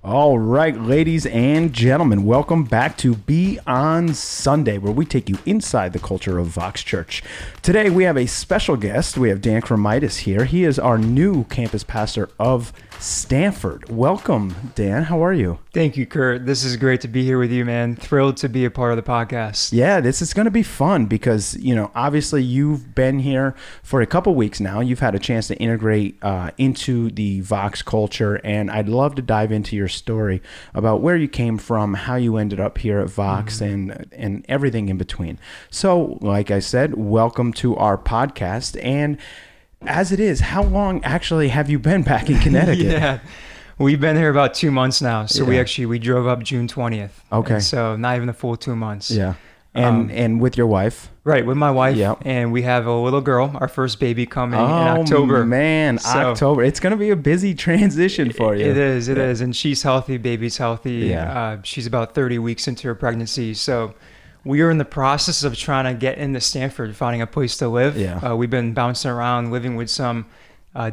All right, ladies and gentlemen, welcome back to Be On Sunday, where we take you inside the culture of Vox Church. Today, we have a special guest. We have Dan Kromidas here. He is our new campus pastor of Stamford. Welcome, Dan. How are you? Thank you, Kurt. This is great to be here with you, man. Thrilled to be a part of the podcast. Yeah, this is going to be fun because, obviously you've been here for a couple weeks now. You've had a chance to integrate into the Vox culture, and I'd love to dive into your story about where you came from, how you ended up here at Vox, and everything in between. So, like I said, welcome to our podcast. And as it is, how long actually have you been back in Connecticut? Yeah, we've been here about 2 months now. So we drove up June 20th. Okay. And so not even a full 2 months. Yeah. And with your wife? Right, with my wife. Yep. And we have a little girl, our first baby coming in October. Oh, man, so, October. It's going to be a busy transition for you. It is. And she's healthy, baby's healthy. Yeah. She's about 30 weeks into her pregnancy. So we are in the process of trying to get into Stamford, finding a place to live. Yeah. We've been bouncing around, living with some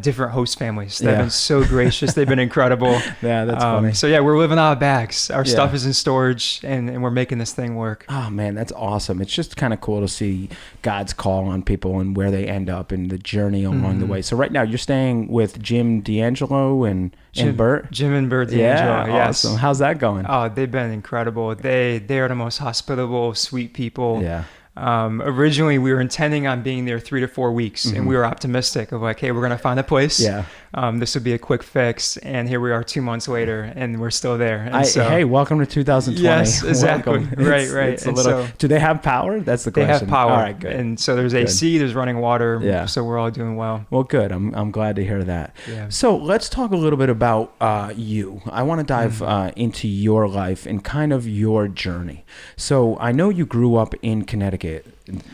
different host families. They've been so gracious. They've been incredible. Yeah, that's funny. So we're living out of bags. Our stuff is in storage, and we're making this thing work. Oh, man, that's awesome. It's just kind of cool to see God's call on people and where they end up and the journey along the way. So right now you're staying with Jim D'Angelo and Bert? Jim and Bert D'Angelo, yes. Awesome. How's that going? Oh, they've been incredible. They are the most hospitable, sweet people. Yeah. Originally, we were intending on being there 3 to 4 weeks, and we were optimistic of like, hey, we're going to find a place. Yeah. This would be a quick fix. And here we are 2 months later, and we're still there. And hey, welcome to 2020. Yes, exactly. Right. It's a little, do they have power? That's the question. They have power. All right, good. And so there's AC, there's running water. Yeah. So we're all doing well. Well, good. I'm glad to hear that. Yeah. So let's talk a little bit about you. I want to dive into your life and kind of your journey. So I know you grew up in Connecticut,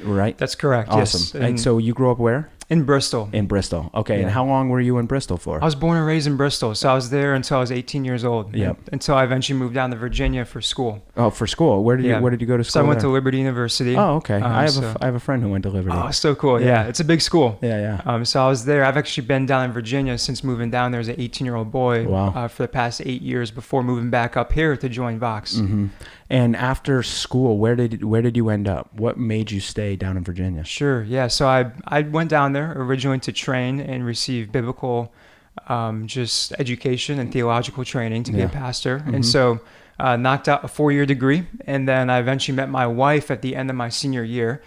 right? That's correct. Awesome. Yes. And so you grew up where? In Bristol. In Bristol. Okay. Yeah. And how long were you in Bristol for? I was born and raised in Bristol. So I was there until I was 18 years old. Yep. Until I eventually moved down to Virginia for school. Oh, for school. Where did you go to school? So I went to Liberty University. Oh, okay. I have a friend who went to Liberty. Oh, so cool. Yeah. It's a big school. Yeah. So I was there. I've actually been down in Virginia since moving down there as an 18-year-old boy. Wow. For the past 8 years before moving back up here to join Vox. Mm-hmm. And after school, where did you end up? What made you stay down in Virginia? Sure. Yeah. So I went down there originally to train and receive biblical just education and theological training to be a pastor. And so knocked out a 4-year degree. And then I eventually met my wife at the end of my senior year,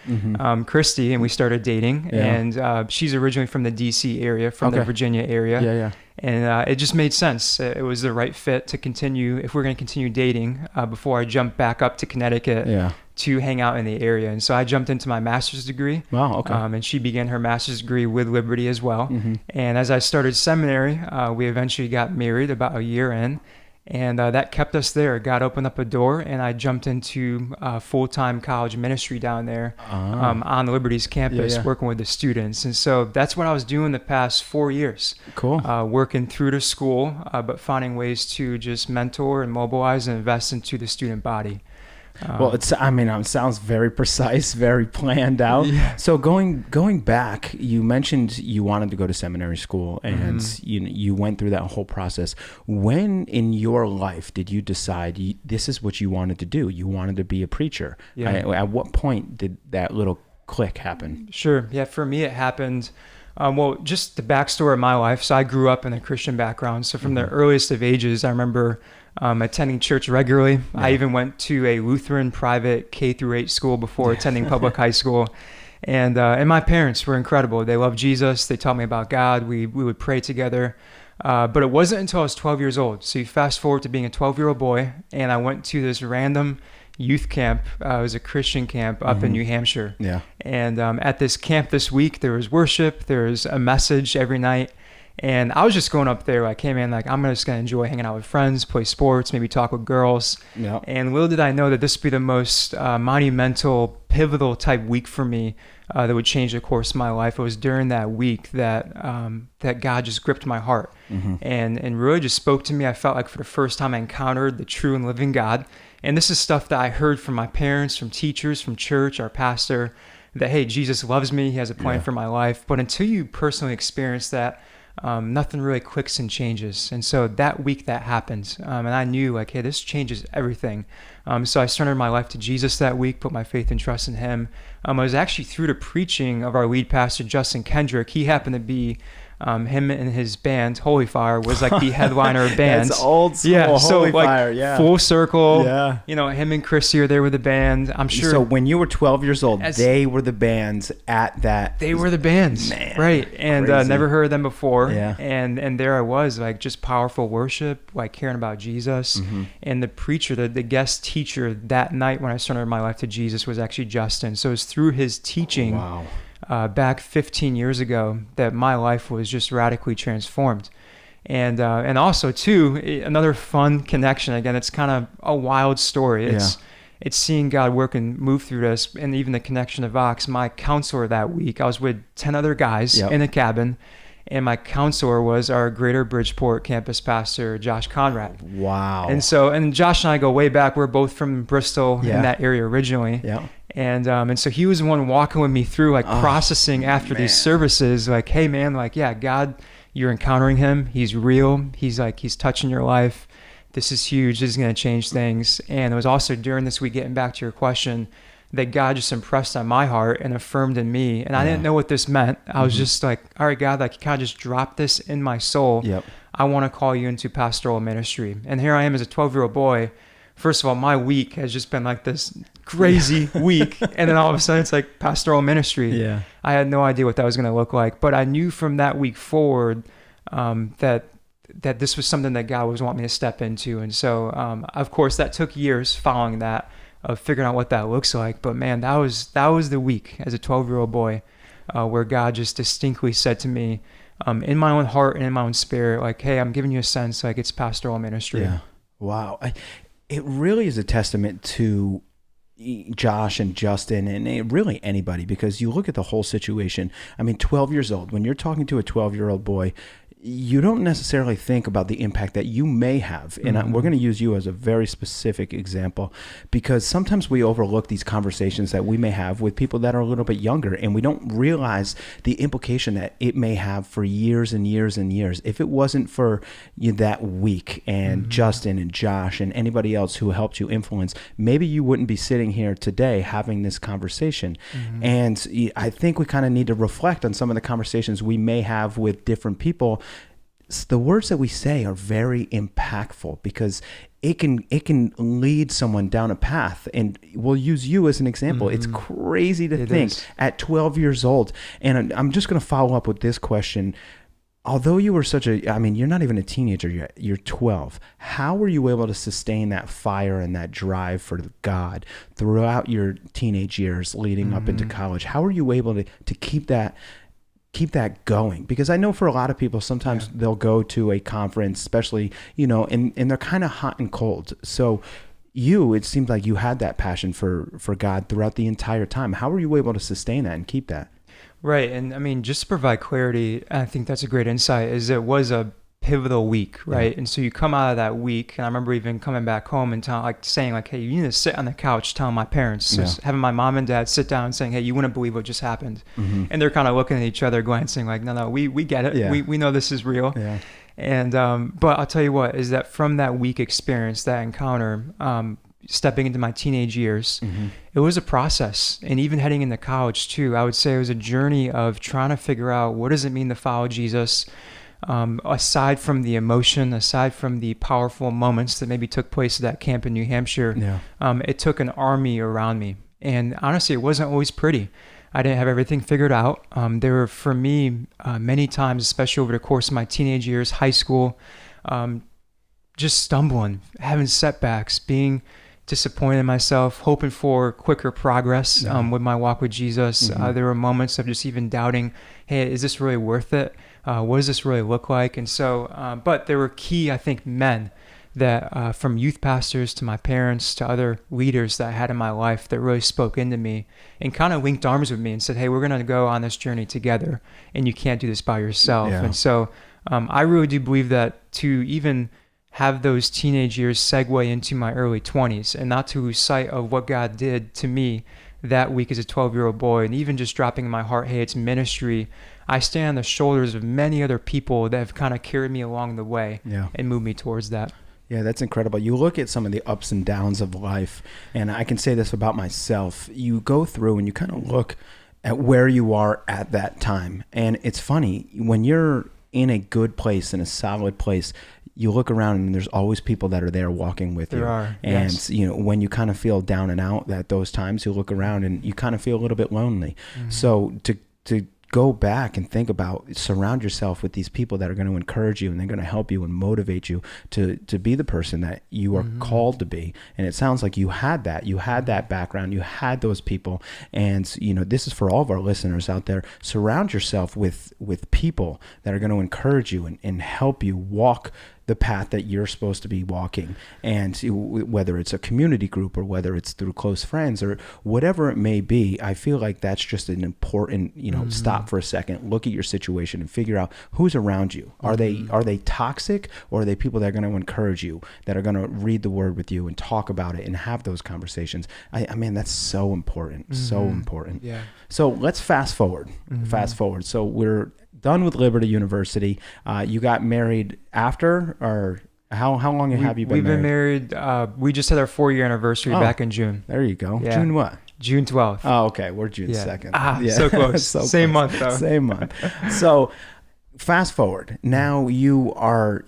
Christy, and we started dating. Yeah. And she's originally from the D.C. area, from the Virginia area. Yeah. And it just made sense. It was the right fit to continue, if we're going to continue dating, before I jumped back up to Connecticut to hang out in the area. And so I jumped into my master's degree. Wow, okay. And she began her master's degree with Liberty as well. And as I started seminary, we eventually got married about a year in. And that kept us there. God opened up a door, and I jumped into full-time college ministry down there on Liberty's campus, working with the students. And so that's what I was doing the past 4 years. Cool. Working through the school, but finding ways to just mentor and mobilize and invest into the student body. Well, it sounds very precise, very planned out. Yeah. So going back, you mentioned you wanted to go to seminary school, and you went through that whole process. When in your life did you decide this is what you wanted to do? You wanted to be a preacher. Yeah. At what point did that little click happen? Sure. Yeah. For me, it happened. Just the backstory of my life. So I grew up in a Christian background. So from the earliest of ages, I remember attending church regularly. I even went to a Lutheran private K-8 school before attending public high school. And my parents were incredible. They loved Jesus. They taught me about God. We would pray together. But it wasn't until I was 12 years old. So you fast forward to being a 12-year-old boy, and I went to this random youth camp. It was a Christian camp up in New Hampshire. Yeah. And at this camp this week, there was worship. There was a message every night. And I was just going up there like, hey, man, like I'm just going to enjoy hanging out with friends, play sports, maybe talk with girls. Yeah. And little did I know that this would be the most monumental, pivotal type week for me that would change the course of my life. It was during that week that God just gripped my heart and really just spoke to me. I felt like for the first time I encountered the true and living God. And this is stuff that I heard from my parents, from teachers, from church, our pastor, that, hey, Jesus loves me. He has a plan for my life. But until you personally experience that, nothing really clicks and changes. And so that week that happened, and I knew like, hey, this changes everything. So I surrendered my life to Jesus that week, put my faith and trust in him. I was actually through the preaching of our lead pastor, Justin Kendrick. He happened to be him and his band, Holy Fire, was like the headliner of bands. That's old school. Yeah, Holy so like Fire, yeah. full circle. Yeah. You know, him and Chrissy are there with the band. I'm sure. So when you were 12 years old, they were the bands at that. They were the bands, man, right? And never heard of them before. Yeah. And there I was, like just powerful worship, like caring about Jesus. And the preacher, the guest teacher that night when I surrendered my life to Jesus was actually Justin. So it was through his teaching. Wow. Back 15 years ago that my life was just radically transformed. And also too, another fun connection. Again, it's kind of a wild story. It's seeing God work and move through this, and even the connection to Vox. My counselor that week, I was with 10 other guys in a cabin, and my counselor was our Greater Bridgeport campus pastor, Josh Conrad. Wow. And Josh and I go way back. We're both from Bristol in that area originally. Yeah. And so he was the one walking with me through, like processing after these services, like, hey man, like, yeah, God, you're encountering him. He's real. He's touching your life. This is huge. This is going to change things. And it was also during this week, getting back to your question, that God just impressed on my heart and affirmed in me. And I didn't know what this meant. I was just like, all right, God, like, kind of just drop this in my soul. Yep. I want to call you into pastoral ministry. And here I am as a 12-year-old boy. First of all, my week has just been like this crazy week. And then all of a sudden it's like pastoral ministry. Yeah. I had no idea what that was going to look like. But I knew from that week forward that this was something that God was wanting me to step into. And so, of course, that took years following that of figuring out what that looks like. But man, that was the week as a 12-year-old boy where God just distinctly said to me in my own heart and in my own spirit, like, hey, I'm giving you a sense like it's pastoral ministry. Yeah. Wow. It really is a testament to Josh and Justin and really anybody, because you look at the whole situation. I mean, 12 years old, when you're talking to a 12-year-old boy, you don't necessarily think about the impact that you may have. And we're going to use you as a very specific example, because sometimes we overlook these conversations that we may have with people that are a little bit younger, and we don't realize the implication that it may have for years and years and years. If it wasn't for you that week and Justin and Josh and anybody else who helped you influence, maybe you wouldn't be sitting here today having this conversation. And I think we kind of need to reflect on some of the conversations we may have with different people. The words that we say are very impactful, because it can lead someone down a path. And we'll use you as an example. It's crazy to think at 12 years old. And I'm just going to follow up with this question. Although you were you're not even a teenager yet, you're 12. How were you able to sustain that fire and that drive for God throughout your teenage years leading up into college? How were you able to keep that going? Because I know for a lot of people, sometimes they'll go to a conference, especially, and they're kind of hot and cold. So it seems like you had that passion for God throughout the entire time. How were you able to sustain that and keep that? Right. And I mean, just to provide clarity, I think that's a great insight, is it was a pivotal week, right? Yeah. And so you come out of that week, and I remember even coming back home and saying like, hey, you need to sit on the couch, telling my parents, having my mom and dad sit down and saying, hey, you wouldn't believe what just happened. And they're kind of looking at each other, glancing like, no, we get it. Yeah. We know this is real. Yeah. And, but I'll tell you what, is that from that week experience, that encounter, stepping into my teenage years, it was a process. And even heading into college too, I would say it was a journey of trying to figure out, what does it mean to follow Jesus? Aside from the emotion, aside from the powerful moments that maybe took place at that camp in New Hampshire, it took an army around me. And honestly, it wasn't always pretty. I didn't have everything figured out. There were, for me, many times, especially over the course of my teenage years, high school, just stumbling, having setbacks, being disappointed in myself, hoping for quicker progress with my walk with Jesus. There were moments of just even doubting, hey, is this really worth it? What does this really look like? And so, but there were key, I think, men that from youth pastors to my parents to other leaders that I had in my life that really spoke into me and kind of linked arms with me and said, hey, we're going to go on this journey together, and you can't do this by yourself. Yeah. And so I really do believe that to even have those teenage years segue into my early 20s and not to lose sight of what God did to me that week as a 12-year-old boy, and even just dropping in my heart, hey, it's ministry. I stand on the shoulders of many other people that have kind of carried me along the way and moved me towards that. Yeah, that's incredible. You look at some of the ups and downs of life, and I can say this about myself. You go through and you kind of look at where you are at that time. And it's funny, when you're in a good place, in a solid place, you look around and there's always people that are there walking with you. There are, and yes. When you kind of feel down and out at those times, you look around and you kind of feel a little bit lonely. So to go back and think about, surround yourself with these people that are going to encourage you, and they're going to help you and motivate you to be the person that you are called to be. And it sounds like you had that background, you had those people. And this is for all of our listeners out there. Surround yourself with people that are going to encourage you and help you walk the path that you're supposed to be walking. And whether it's a community group or whether it's through close friends or whatever it may be, I feel like that's just an important, stop for a second, look at your situation and figure out who's around you. Are they toxic, or are they people that are going to encourage you, that are going to read the word with you and talk about it and have those conversations? I mean, that's so important, so important. Yeah. So let's fast forward. So we're done with Liberty University. You got married after, or how long have you been We've married? been married. We just had our 4-year anniversary back in June. There you go. Yeah. June what? June 12th. Oh, okay. We're June 2nd. So close. Same close. month, though. Same month. So fast forward. Now you're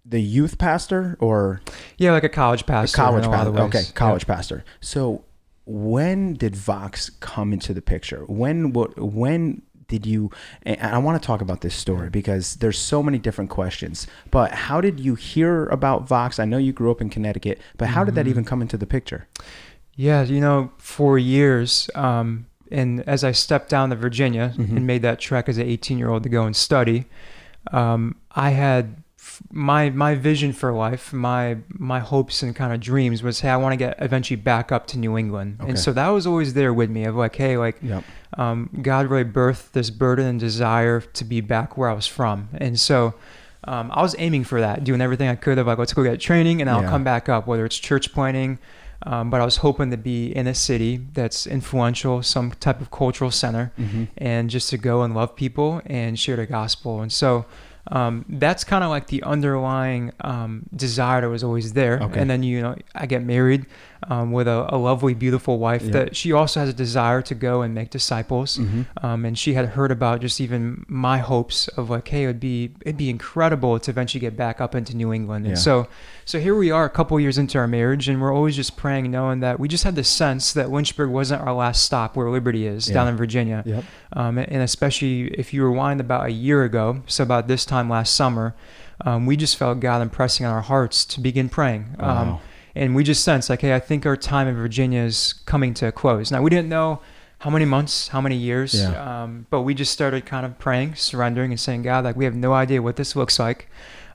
the youth pastor, or? Yeah, like a college pastor. Okay, college pastor. So when did Vox come into the picture? When did you, and I want to talk about this story because there's so many different questions, but how did you hear about Vox? I know you grew up in Connecticut, but how did that even come into the picture? Yeah, for years, and as I stepped down to Virginia and made that trek as an 18-year-old to go and study, I had my vision for life, my hopes and kind of dreams was, hey, I want to get eventually back up to New England. Okay. And so that was always there with me of like, hey, God really birthed this burden and desire to be back where I was from. And so I was aiming for that, doing everything I could of like, let's go get training and I'll come back up, whether it's church planting. But I was hoping to be in a city that's influential, some type of cultural center, and just to go and love people and share the gospel. And so that's kind of like the underlying desire that was always there. Okay. And then, I get married with a lovely, beautiful wife that she also has a desire to go and make disciples. And she had heard about just even my hopes of like, hey, it'd be incredible to eventually get back up into New England. And so here we are a couple years into our marriage, and we're always just praying, knowing that we just had the sense that Lynchburg wasn't our last stop where Liberty is down in Virginia. Yep. And especially if you rewind about a year ago, so about this time last summer, we just felt God impressing on our hearts to begin praying. Wow. And we just sensed like, hey, I think our time in Virginia is coming to a close. Now, we didn't know how many months, how many years, but we just started kind of praying, surrendering, and saying, God, like, we have no idea what this looks like,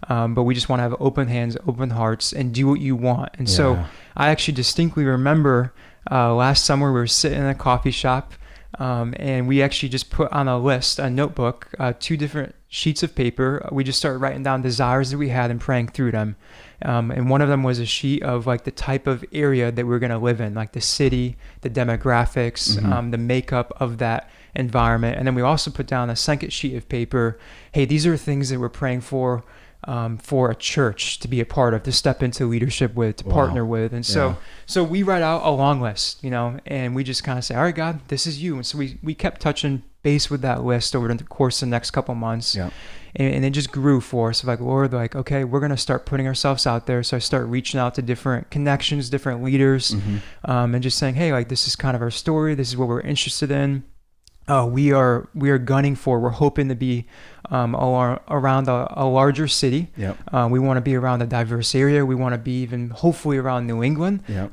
but we just want to have open hands, open hearts, and do what you want. And so I actually distinctly remember last summer we were sitting in a coffee shop, and we actually just put on a notebook, 2 different sheets of paper. We just started writing down desires that we had and praying through them. And one of them was a sheet of like the type of area that we're going to live in, like the city, the demographics, the makeup of that environment. And then we also put down a second sheet of paper. Hey, these are things that we're praying for a church to be a part of, to step into leadership with, to partner with. And so we write out a long list, and we just kind of say, all right, God, this is you. And so we kept touching base with that list over the course of the next couple months. Yeah. And it just grew for us. Like, Lord, like, okay, we're going to start putting ourselves out there. So I start reaching out to different connections, different leaders, and just saying, hey, like, this is kind of our story. This is what we're interested in. We are gunning for, we're hoping to be around a larger city. Yep. We want to be around a diverse area. We want to be even hopefully around New England. Yep.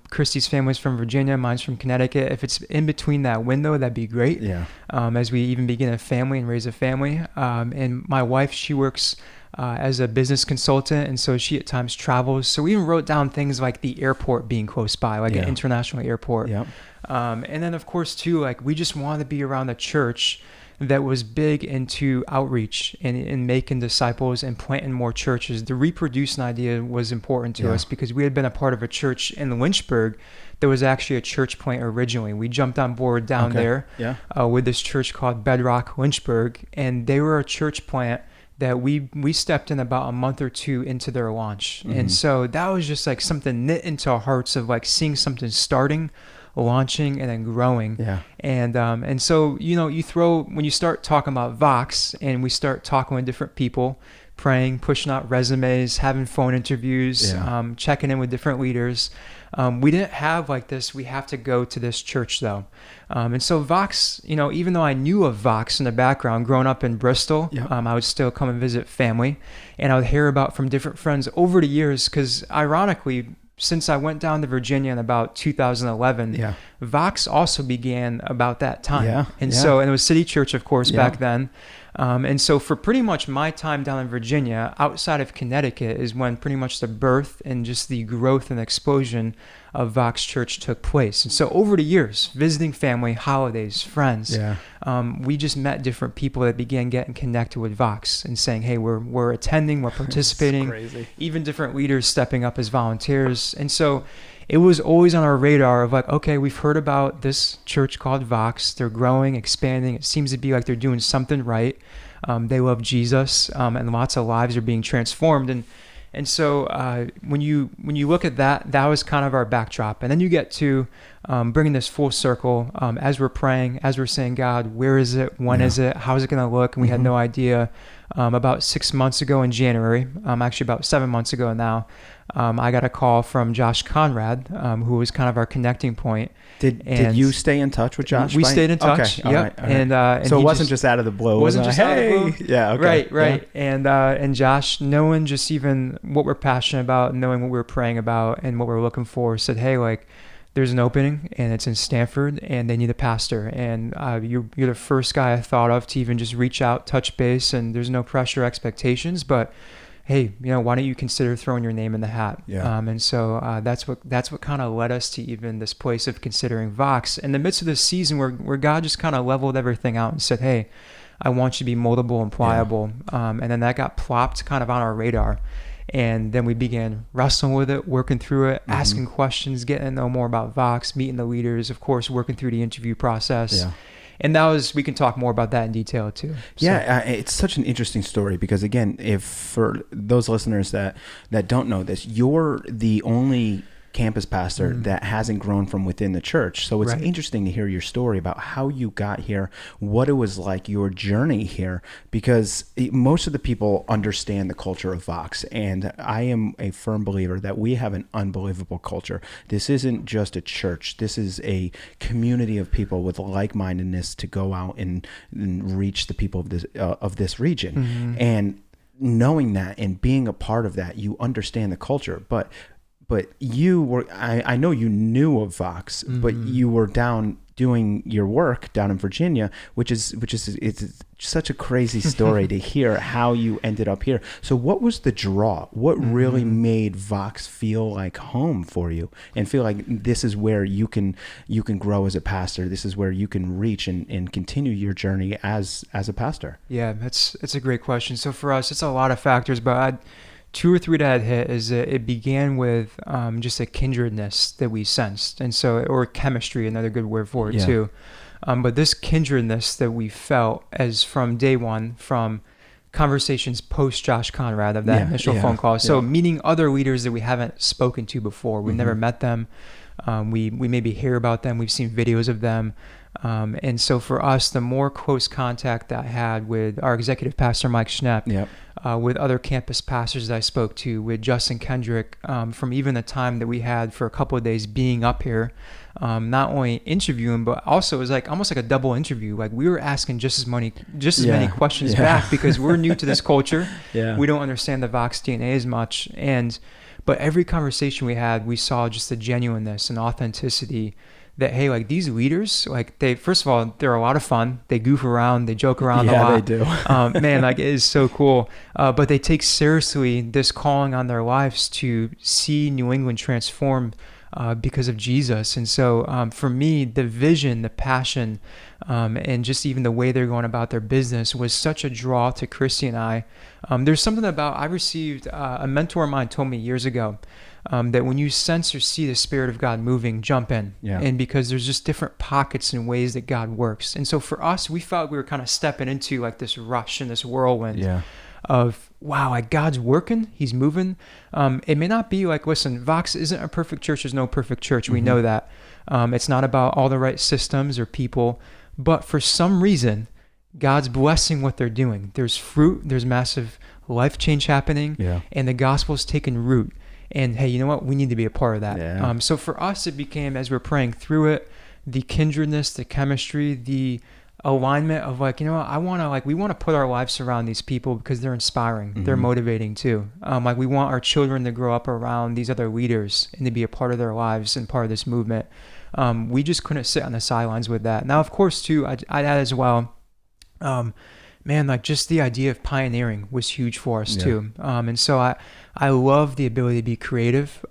Christy's family's from Virginia, mine's from Connecticut. If it's in between that window, that'd be great. Yeah. As we even begin a family and raise a family. And my wife, she works as a business consultant, and so she at times travels. So we even wrote down things like the airport being close by, like an international airport. Yep. And then of course too, like, we just want to be around a church that was big into outreach and making disciples and planting more churches. The reproducing idea was important to us because we had been a part of a church in Lynchburg that was actually a church plant originally. We jumped on board down there with this church called Bedrock Lynchburg, and they were a church plant that we stepped in about a month or two into their launch. And so that was just like something knit into our hearts of like seeing something starting, launching, and then growing. And so, you know, when you start talking about Vox and we start talking with different people, praying, pushing out resumes, having phone interviews, checking in with different leaders. We didn't have like this, we have to go to this church though. And so Vox, you know, even though I knew of Vox in the background, growing up in Bristol, I would still come and visit family, and I would hear about from different friends over the years, because ironically, since I went down to Virginia in about 2011, Vox also began about that time. So, and it was City Church, of course, back then. And so for pretty much my time down in Virginia, outside of Connecticut, is when pretty much the birth and just the growth and explosion of Vox Church took place. And so over the years, visiting family, holidays, friends, we just met different people that began getting connected with Vox and saying, hey, we're attending, we're participating, even different leaders stepping up as volunteers. And so it was always on our radar of like, okay, we've heard about this church called Vox. They're growing, expanding. It seems to be like they're doing something right. They love Jesus, and lots of lives are being transformed. And so when you look at that, that was kind of our backdrop. And then you get to bringing this full circle as we're praying, as we're saying, God, where is it? When is it? How is it going to look? And we had no idea. About 6 months ago in January, actually about 7 months ago now, I got a call from Josh Conrad, who was kind of our connecting point. Did you stay in touch with Josh? We stayed in touch. Okay. All right. And so it wasn't just out of the blue. It wasn't just out of the blue. Yeah. Okay. Right. Yeah. And Josh, knowing just even what we're passionate about, knowing what we were praying about and what we're looking for, said, hey, like, there's an opening and it's in Stamford and they need a pastor. And you're the first guy I thought of to even just reach out, touch base, and there's no pressure or expectations, but hey, you know, why don't you consider throwing your name in the hat? And so that's what kind of led us to even this place of considering Vox in the midst of this season where God just kind of leveled everything out and said, hey, I want you to be moldable and pliable. And then that got plopped kind of on our radar. And then we began wrestling with it, working through it, asking questions, getting to know more about Vox, meeting the leaders, of course, working through the interview process. And that was, we can talk more about that in detail too. So. It's such an interesting story because, again, if for those listeners that don't know this, you're the only campus pastor that hasn't grown from within the church. So it's interesting to hear your story about how you got here, what it was like, your journey here, because most of the people understand the culture of Vox. And I am a firm believer that we have an unbelievable culture. This isn't just a church. This is a community of people with like-mindedness to go out and reach the people of this region. And knowing that and being a part of that, you understand the culture. But you were, I know you knew of Vox, but you were down doing your work down in Virginia, which is it's such a crazy story to hear how you ended up here. So what was the draw? What really made Vox feel like home for you and feel like this is where you can grow as a pastor? This is where you can reach and continue your journey as a pastor? Yeah, it's a great question. So for us, it's a lot of factors, but two or three that I'd hit is that it began with just a kindredness that we sensed. And so, or chemistry, another good word for it too. But this kindredness that we felt as from day one, from conversations post Josh Conrad of that initial phone call. So meeting other leaders that we haven't spoken to before. We've never met them. We maybe hear about them. We've seen videos of them. And so for us, the more close contact that I had with our executive pastor, Mike Schnepp, with other campus pastors that I spoke to, with Justin Kendrick, from even the time that we had for a couple of days being up here, not only interviewing, but also it was like almost like a double interview. Like we were asking just as many questions back because we're new to this culture. We don't understand the Vox DNA as much. But every conversation we had, we saw just the genuineness and authenticity that, hey, like these leaders, like they, first of all, they're a lot of fun. They goof around, they joke around a lot. Yeah, they do. Man, like it is so cool. But they take seriously this calling on their lives to see New England transformed because of Jesus. And so for me, the vision, the passion, and just even the way they're going about their business was such a draw to Christy and I. There's something about, I received, a mentor of mine told me years ago, that when you sense or see the Spirit of God moving, jump in. Yeah. And because there's just different pockets and ways that God works. And so for us, we felt we were kind of stepping into like this rush and this whirlwind of, wow, like God's working, he's moving. It may not be like, listen, Vox isn't a perfect church. There's no perfect church. We know that. It's not about all the right systems or people, but for some reason, God's blessing what they're doing. There's fruit, there's massive life change happening, and the gospel's taking root. And hey, you know what? We need to be a part of that. Yeah. So for us, it became, as we're praying through it, the kindredness, the chemistry, the alignment of like, you know what? We want to put our lives around these people because they're inspiring. They're motivating too. Like we want our children to grow up around these other leaders and to be a part of their lives and part of this movement. We just couldn't sit on the sidelines with that. Now, of course, too, I'd add as well, man, like just the idea of pioneering was huge for us too. And so I love the ability to be creative.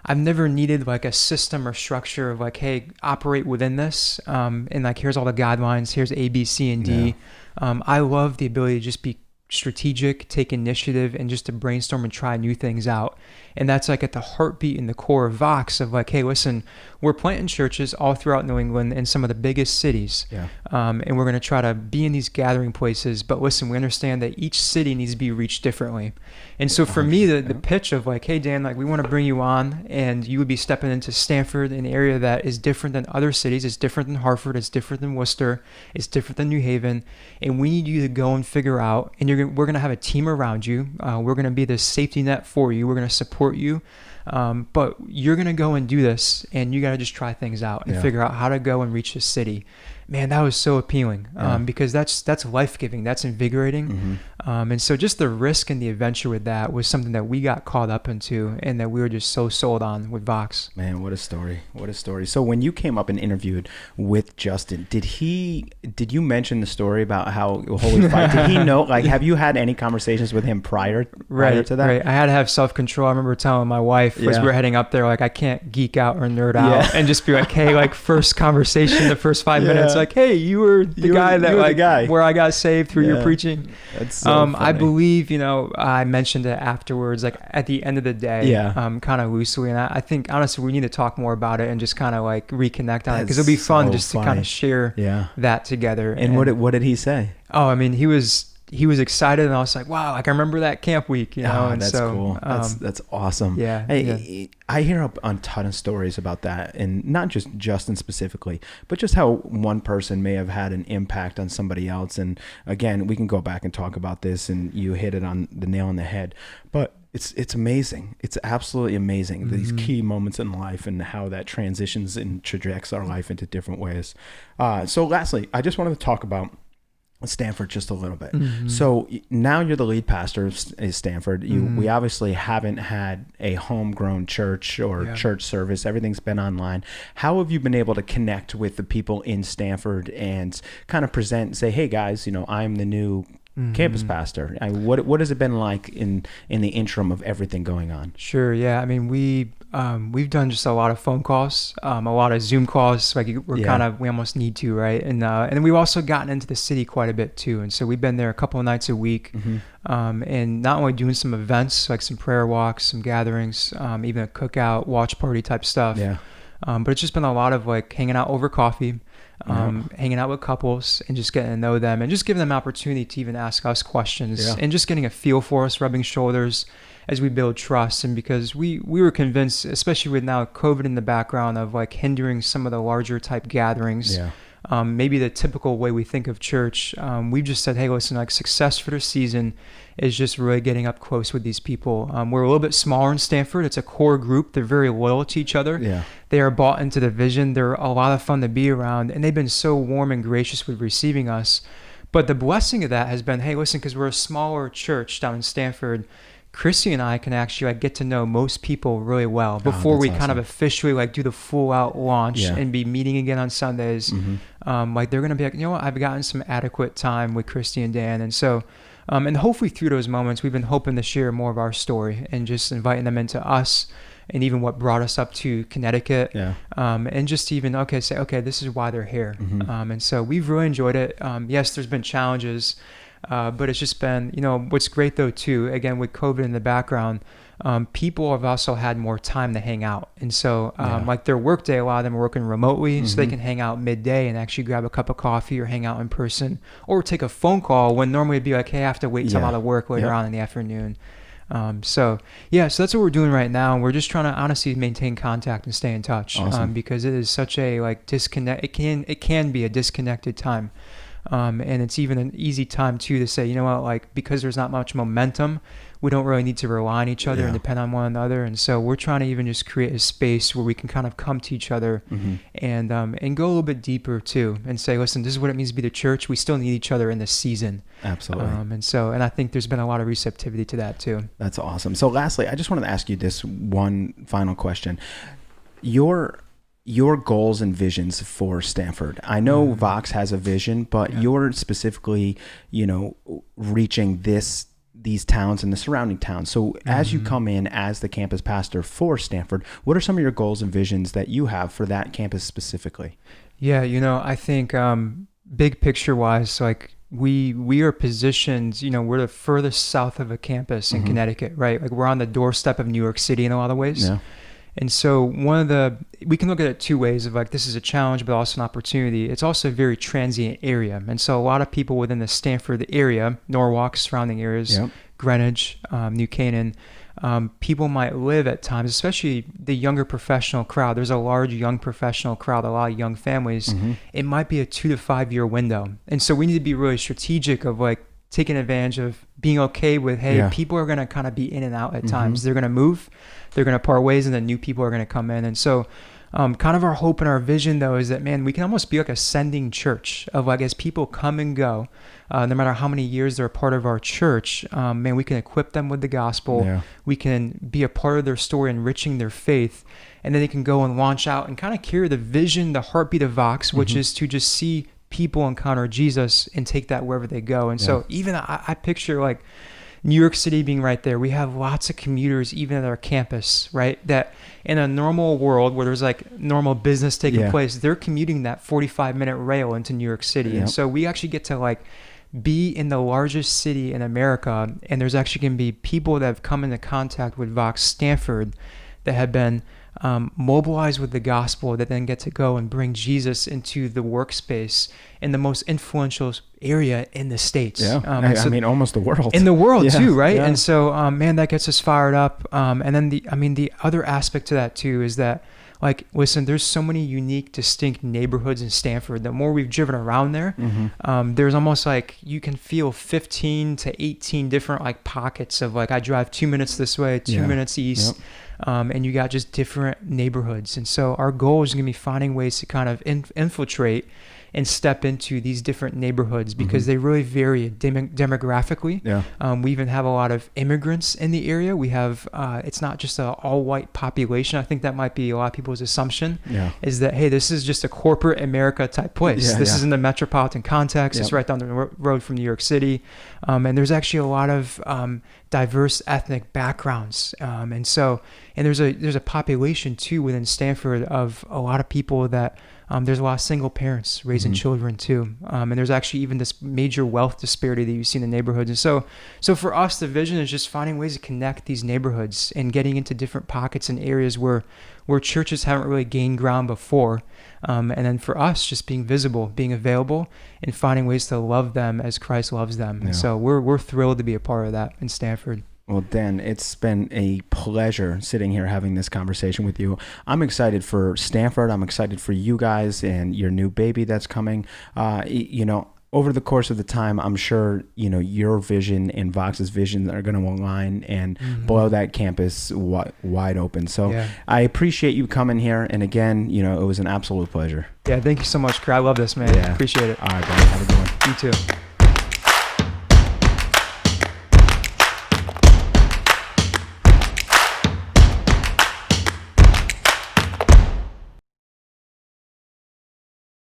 I've never needed like a system or structure of like, hey, operate within this. And like, here's all the guidelines. Here's A, B, C, and D. I love the ability to just be strategic, take initiative, and just to brainstorm and try new things out. And that's like at the heartbeat and the core of Vox of like, hey, listen, we're planting churches all throughout New England in some of the biggest cities. And we're going to try to be in these gathering places. But listen, we understand that each city needs to be reached differently. And so for me, the pitch of like, hey, Dan, like we want to bring you on and you would be stepping into Stamford, an area that is different than other cities. It's different than Hartford. It's different than Worcester. It's different than New Haven. And we need you to go and figure out, and we're going to have a team around you. We're going to be the safety net for you. We're going to support you. But you're going to go and do this, and you got to just try things out and figure out how to go and reach the city. Man, that was so appealing because that's life-giving, that's invigorating. And so just the risk and the adventure with that was something that we got caught up into and that we were just so sold on with Vox. Man, what a story. What a story. So when you came up and interviewed with Justin, did you mention the story about how Holy Fight, did he know, like, have you had any conversations with him prior to that? Right. I had to have self-control. I remember telling my wife as we were heading up there, like, I can't geek out or nerd out and just be like, hey, like first conversation, the first 5 minutes, like, hey, you were the guy where I got saved through your preaching. That's so funny. I believe, I mentioned it afterwards, like at the end of the day, kind of loosely. And I think honestly, we need to talk more about it and just kind of like reconnect on it because it'll be fun just to kind of share that together. And what did he say? Oh, I mean, he was excited, and I was like, wow, like I remember that camp week, and that's so cool. That's awesome. I hear a ton of stories about that, and not just Justin specifically, but just how one person may have had an impact on somebody else. And again, we can go back and talk about this, and you hit it on the nail on the head. But it's amazing. It's absolutely amazing, these key moments in life and how that transitions and trajects our life into different ways. So lastly, I just wanted to talk about Stamford just a little bit. So now you're the lead pastor of Stamford. We obviously haven't had a homegrown church or church service. Everything's been online. How have you been able to connect with the people in Stamford and kind of present and say, hey guys, I'm the new campus pastor? What has it been like in the interim of everything going on? Sure. Yeah. I mean, we've done just a lot of phone calls, a lot of Zoom calls. Like we almost need to, right? And then we've also gotten into the city quite a bit too. And so we've been there a couple of nights a week, and not only doing some events, like some prayer walks, some gatherings, even a cookout, watch party type stuff. But it's just been a lot of like hanging out over coffee, hanging out with couples and just getting to know them and just giving them opportunity to even ask us questions and just getting a feel for us, rubbing shoulders as we build trust. And because we were convinced, especially with now COVID in the background, of like hindering some of the larger type gatherings, maybe the typical way we think of church, we've just said, hey, listen, like success for the season is just really getting up close with these people. We're a little bit smaller in Stamford. It's a core group. They're very loyal to each other. They are bought into the vision. They're a lot of fun to be around, and they've been so warm and gracious with receiving us. But the blessing of that has been, hey, listen, because we're a smaller church down in Stamford, Chrissy and I can actually like get to know most people really well before we kind of officially like do the full out launch and be meeting again on Sundays. Like they're going to be like, you know what, I've gotten some adequate time with Christy and Dan. And so, and hopefully through those moments, we've been hoping to share more of our story and just inviting them into us and even what brought us up to Connecticut. Yeah. And just even, say, okay, this is why they're here. Mm-hmm. And so we've really enjoyed it. Yes, there's been challenges, but it's just been, what's great though too, again, with COVID in the background, people have also had more time to hang out. And so like their work day, a lot of them are working remotely, so they can hang out midday and actually grab a cup of coffee or hang out in person, or take a phone call when normally it'd be like, hey, I have to wait till I'm out of work later on in the afternoon. So that's what we're doing right now. We're just trying to honestly maintain contact and stay in touch. Awesome. Because it is such a like disconnect. It can be a disconnected time. And it's even an easy time too to say, like, because there's not much momentum, we don't really need to rely on each other and depend on one another. And so we're trying to even just create a space where we can kind of come to each other and go a little bit deeper too, and say, listen, this is what it means to be the church. We still need each other in this season. Absolutely. And I think there's been a lot of receptivity to that too. That's awesome. So lastly, I just wanted to ask you this one final question. Your goals and visions for Stamford. I know Vox has a vision, but you're specifically, reaching these towns and the surrounding towns. So as you come in as the campus pastor for Stamford, what are some of your goals and visions that you have for that campus specifically? Yeah, I think big picture wise, like we are positioned, we're the furthest south of a campus in Connecticut, right? Like we're on the doorstep of New York City in a lot of ways. Yeah. And so we can look at it two ways of like, this is a challenge, but also an opportunity. It's also a very transient area. And so a lot of people within the Stamford area, Norwalk, surrounding areas, Greenwich, New Canaan, people might live at times, especially the younger professional crowd. There's a large young professional crowd, a lot of young families. It might be a 2 to 5 year window. And so we need to be really strategic of like taking advantage of being okay with, hey, people are going to kind of be in and out at times. They're going to move, they're going to part ways, and then new people are going to come in. And so kind of our hope and our vision though is that, man, we can almost be like a sending church of like, as people come and go, no matter how many years they're a part of our church, man, we can equip them with the gospel. Yeah. We can be a part of their story, enriching their faith. And then they can go and launch out and kind of carry the vision, the heartbeat of Vox, which is to just see people encounter Jesus and take that wherever they go. And so even I picture like New York City being right there. We have lots of commuters even at our campus, right? That in a normal world where there's like normal business taking place, they're commuting that 45-minute rail into New York City. And so we actually get to like be in the largest city in America, and there's actually going to be people that have come into contact with Vox Stamford that have been mobilized with the gospel, that then get to go and bring Jesus into the workspace in the most influential area in the States. Yeah, I mean, almost the world. In the world too, right? Yeah. And so, man, that gets us fired up. And then the other aspect to that too is that, like, listen, there's so many unique, distinct neighborhoods in Stamford. The more we've driven around there, there's almost like you can feel 15 to 18 different like pockets of like, I drive 2 minutes this way, 2 minutes east. And you got just different neighborhoods. And so our goal is going to be finding ways to kind of infiltrate and step into these different neighborhoods because they really vary demographically. We even have a lot of immigrants in the area. We have, it's not just an all-white population. I think that might be a lot of people's assumption is that, hey, this is just a corporate America type place. This is in the metropolitan context. It's right down the road from New York City. And there's actually a lot of diverse ethnic backgrounds. And there's a population too within Stamford of a lot of people that there's a lot of single parents raising children too. And there's actually even this major wealth disparity that you see in the neighborhoods. And so for us, the vision is just finding ways to connect these neighborhoods and getting into different pockets and areas where churches haven't really gained ground before. And then for us, just being visible, being available, and finding ways to love them as Christ loves them. And so we're thrilled to be a part of that in Stamford. Well, Dan, it's been a pleasure sitting here having this conversation with you. I'm excited for Stamford. I'm excited for you guys and your new baby that's coming. Over the course of the time, I'm sure, your vision and Vox's vision are going to align and blow that campus wide open. So I appreciate you coming here. And again, it was an absolute pleasure. Yeah, thank you so much, Craig. I love this, man. Yeah. Appreciate it. All right, buddy. Have a good one. You too.